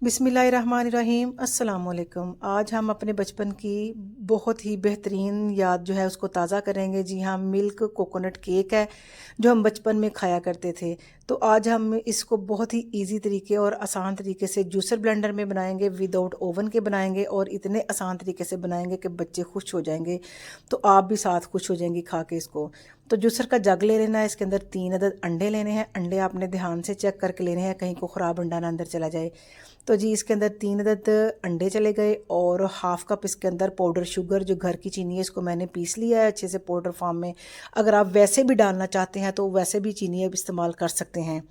बिस्मिल्लाहिर्रहमानिर्रहीम अस्सलाम वालेकुम। आज हम अपने बचपन की बहुत ही बेहतरीन याद जो है उसको ताज़ा करेंगे। जी हाँ, मिल्क कोकोनट केक है जो हम बचपन में खाया करते थे। तो आज हम इसको बहुत ही इजी तरीके और आसान तरीके से जूसर ब्लेंडर में बनाएंगे, विदाउट ओवन के बनाएंगे और इतने आसान तरीके से बनाएंगे कि बच्चे खुश हो जाएंगे। तो आप भी साथ खुश हो जाएंगी खा के इसको। तो जूसर का जग ले लेना है, इसके अंदर 3 अदद अंडे लेने हैं। अंडे आपने ध्यान से चेक करके लेने हैं, कहीं को ख़राब अंडा ना अंदर चला जाए। तो जी इसके अंदर 3 अदद अंडे चले गए और हाफ़ कप इसके अंदर पाउडर शुगर, जो घर की चीनी है, इसको मैंने पीस लिया है अच्छे से पाउडर फॉर्म में। अगर आप वैसे भी डालना चाहते हैं तो वैसे भी चीनी अब इस्तेमाल कर सकते हैं।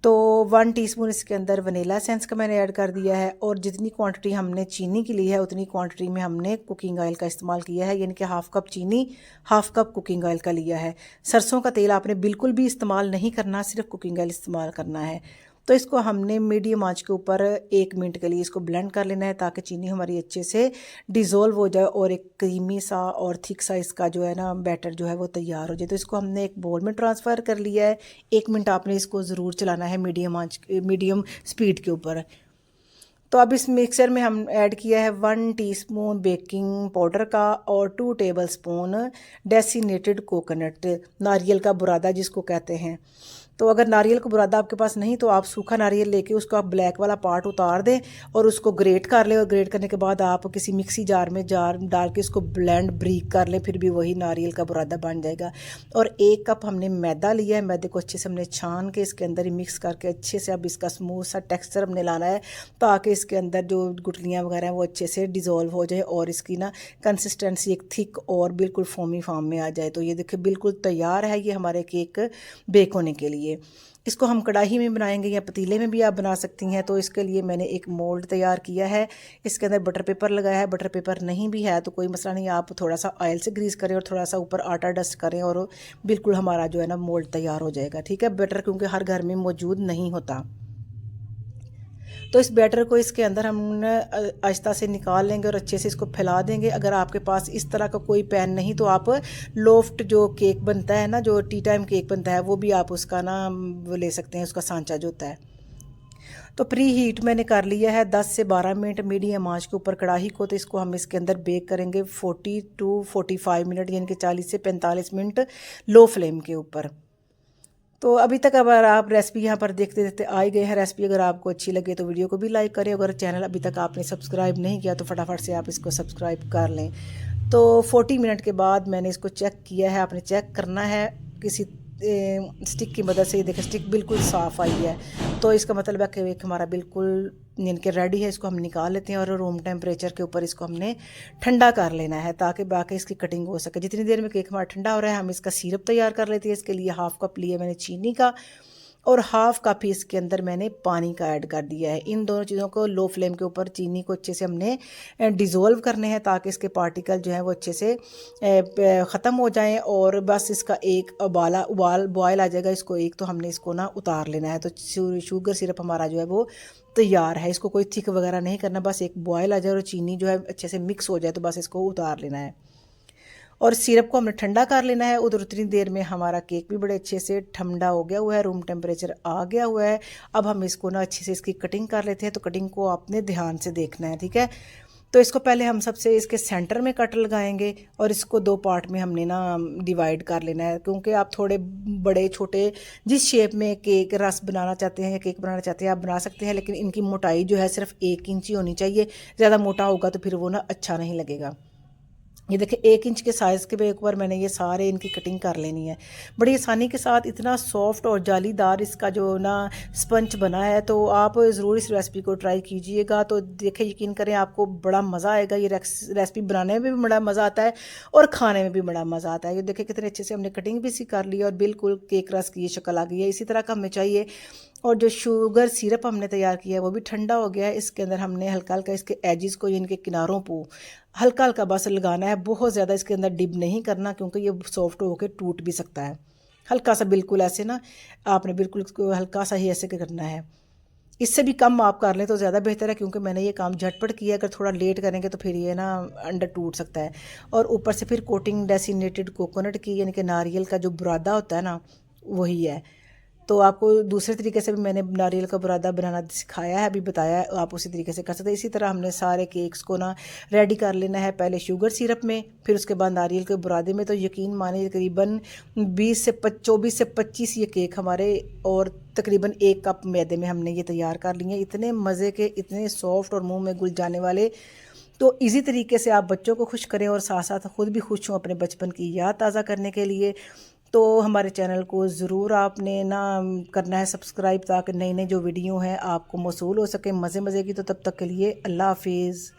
तो 1 टीस्पून इसके अंदर वनीला एसेंस का मैंने ऐड कर दिया है और जितनी क्वांटिटी हमने चीनी की ली है उतनी क्वांटिटी में हमने कुकिंग ऑयल का इस्तेमाल किया है, यानी कि हाफ़ कप चीनी, हाफ़ कप कुकिंग ऑयल का लिया है। सरसों का तेल आपने बिल्कुल भी इस्तेमाल नहीं करना, सिर्फ कुकिंग ऑयल इस्तेमाल करना है। तो इसको हमने मीडियम आंच के ऊपर 1 मिनट के लिए इसको ब्लेंड कर लेना है ताकि चीनी हमारी अच्छे से डिज़ोल्व हो जाए और एक क्रीमी सा और थिक सा इसका जो है ना बैटर जो है वो तैयार हो जाए। तो इसको हमने एक बोल में ट्रांसफ़र कर लिया है। 1 मिनट आपने इसको ज़रूर चलाना है मीडियम स्पीड के ऊपर। तो अब इस मिक्सर में हम ऐड किया है 1 टीस्पून बेकिंग पाउडर का और 2 टेबलस्पून डेसिनेटेड कोकोनट, नारियल का बुरादा जिसको कहते हैं। तो अगर नारियल का बुरादा आपके पास नहीं तो आप सूखा नारियल लेके उसको आप ब्लैक वाला पार्ट उतार दें और उसको ग्रेट कर लें, और ग्रेट करने के बाद आप किसी मिक्सी जार में डाल के उसको ब्लेंड ब्रीक कर लें, फिर भी वही नारियल का बुरादा बन जाएगा। और 1 कप हमने मैदा लिया है, मैदे को अच्छे से हमने छान के इसके अंदर ही मिक्स करके अच्छे से अब इसका स्मूथ सा टेक्सचर हमने लाना है ताकि इसके अंदर जो गुठलियाँ वगैरह हैं वो अच्छे से डिज़ोल्व हो जाए और इसकी ना कंसिस्टेंसी एक थिक और बिल्कुल फोमी फॉर्म में आ जाए। तो ये देखिए बिल्कुल तैयार है ये हमारे केक बेक होने के लिए। इसको हम कढ़ाई में बनाएंगे या पतीले में भी आप बना सकती हैं। तो इसके लिए मैंने एक मोल्ड तैयार किया है, इसके अंदर बटर पेपर लगाया है। बटर पेपर नहीं भी है तो कोई मसला नहीं, आप थोड़ा सा ऑयल से ग्रीस करें और थोड़ा सा ऊपर आटा डस्ट करें और बिल्कुल हमारा जो है ना मोल्ड तैयार हो जाएगा। ठीक है, बटर क्योंकि हर घर में मौजूद नहीं होता। तो इस बैटर को इसके अंदर हम आहिस्ता से निकाल लेंगे और अच्छे से इसको फैला देंगे। अगर आपके पास इस तरह का कोई पैन नहीं तो आप लोफ्ट जो केक बनता है ना, जो टी टाइम केक बनता है, वो भी आप उसका ना वो ले सकते हैं, उसका सांचा जो होता है। तो प्री हीट मैंने कर लिया है 10 से 12 मिनट मीडियम आंच के ऊपर कढ़ाई को। तो इसको हम इसके अंदर बेक करेंगे 40 टू 45 मिनट, यानी कि 40 से 45 मिनट लो फ्लेम के ऊपर। तो अभी तक अगर आप रेसिपी यहाँ पर देखते देखते आ ही गए हैं। रेसिपी अगर आपको अच्छी लगे तो वीडियो को भी लाइक करें। अगर चैनल अभी तक आपने सब्सक्राइब नहीं किया तो फटाफट से आप इसको सब्सक्राइब कर लें। तो 40 मिनट के बाद मैंने इसको चेक किया है, आपने चेक करना है किसी स्टिक की मदद से। ये देखें स्टिक बिल्कुल साफ़ आई है, तो इसका मतलब है कि एक हमारा बिल्कुल यानी कि रेडी है। इसको हम निकाल लेते हैं और रूम टेम्परेचर के ऊपर इसको हमने ठंडा कर लेना है ताकि बाकी इसकी कटिंग हो सके। जितनी देर में केक हमारा ठंडा हो रहा है हम इसका सिरप तैयार कर लेते हैं। इसके लिए हाफ़ कप लिया मैंने चीनी का और हाफ़ कप ही इसके अंदर मैंने पानी का ऐड कर दिया है। इन दोनों चीज़ों को लो फ्लेम के ऊपर चीनी को अच्छे से हमने डिज़ोल्व करने हैं ताकि इसके पार्टिकल जो है वो अच्छे से ख़त्म हो जाएं और बस इसका एक उबाल बॉयल आ जाएगा। इसको एक तो हमने इसको ना उतार लेना है। तो शुगर सिरप हमारा जो है वो तैयार है। इसको कोई थिक वगैरह नहीं करना, बस एक बॉयल आ जाए और चीनी जो है अच्छे से मिक्स हो जाए तो बस इसको उतार लेना है और सिरप को हमने ठंडा कर लेना है। उधर उतनी देर में हमारा केक भी बड़े अच्छे से ठंडा हो गया हुआ है, रूम टेम्परेचर आ गया हुआ है। अब हम इसको ना अच्छे से इसकी कटिंग कर लेते हैं। तो कटिंग को आपने ध्यान से देखना है, ठीक है। तो इसको पहले हम सबसे इसके सेंटर में कट लगाएंगे और इसको 2 पार्ट में हमने ना डिवाइड कर लेना है, क्योंकि आप थोड़े बड़े छोटे जिस शेप में केक रस बनाना चाहते हैं या केक बनाना चाहते हैं आप बना सकते हैं, लेकिन इनकी मोटाई जो है सिर्फ 1 इंच ही होनी चाहिए। ज़्यादा मोटा होगा तो फिर वो ना अच्छा नहीं लगेगा। ये देखिए 1 इंच के साइज़ के एक बार मैंने ये सारे इनकी कटिंग कर लेनी है बड़ी आसानी के साथ। इतना सॉफ्ट और जालीदार इसका जो ना स्पंज बना है, तो आप ज़रूर इस रेसिपी को ट्राई कीजिएगा। तो देखिए यकीन करें आपको बड़ा मज़ा आएगा। ये रेसिपी बनाने में भी बड़ा मज़ा आता है और खाने में भी बड़ा मज़ा आता है। ये देखिए कितने अच्छे से हमने कटिंग भी सी कर ली और बिल्कुल केक रस की ये शक्ल आ गई है। इसी तरह का हमें चाहिए। और जो शुगर सिरप हमने तैयार किया है वो भी ठंडा हो गया है। इसके अंदर हमने हल्का हल्का इसके एजिस को, इनके किनारों को हल्का हल्का बस लगाना है। बहुत ज़्यादा इसके अंदर डिप नहीं करना क्योंकि ये सॉफ्ट होकर टूट भी सकता है। हल्का सा बिल्कुल ऐसे ना आपने बिल्कुल इसको हल्का सा ही ऐसे करना है। इससे भी कम आप कर लें तो ज़्यादा बेहतर है, क्योंकि मैंने ये काम झटपट किया। अगर थोड़ा लेट करेंगे तो फिर ये ना अंडर टूट सकता है। और ऊपर से फिर कोटिंग डेसिनेटेड कोकोनट की, यानी कि नारियल का जो बुरादा होता है ना, वही है। तो आपको दूसरे तरीके से भी मैंने नारियल का बुरादा बनाना सिखाया है, अभी बताया है, आप उसी तरीके से कर सकते हैं। इसी तरह हमने सारे केक्स को ना रेडी कर लेना है, पहले शुगर सिरप में, फिर उसके बाद नारियल के बुरादे में। तो यकीन मानिए तकरीबन 24 से 25 ये केक हमारे, और तकरीबन 1 कप मैदे में हमने ये तैयार कर लिए। इतने मज़े के, इतने सॉफ्ट और मुंह में घुल जाने वाले। तो इसी तरीके से आप बच्चों को खुश करें और साथ साथ ख़ुद भी खुश हों अपने बचपन की याद ताज़ा करने के लिए। तो हमारे चैनल को ज़रूर आपने ना करना है सब्सक्राइब, ताकि नई नई जो वीडियो हैं आपको मौसूल हो सके मज़े मज़े की। तो तब तक के लिए अल्लाह हाफिज़।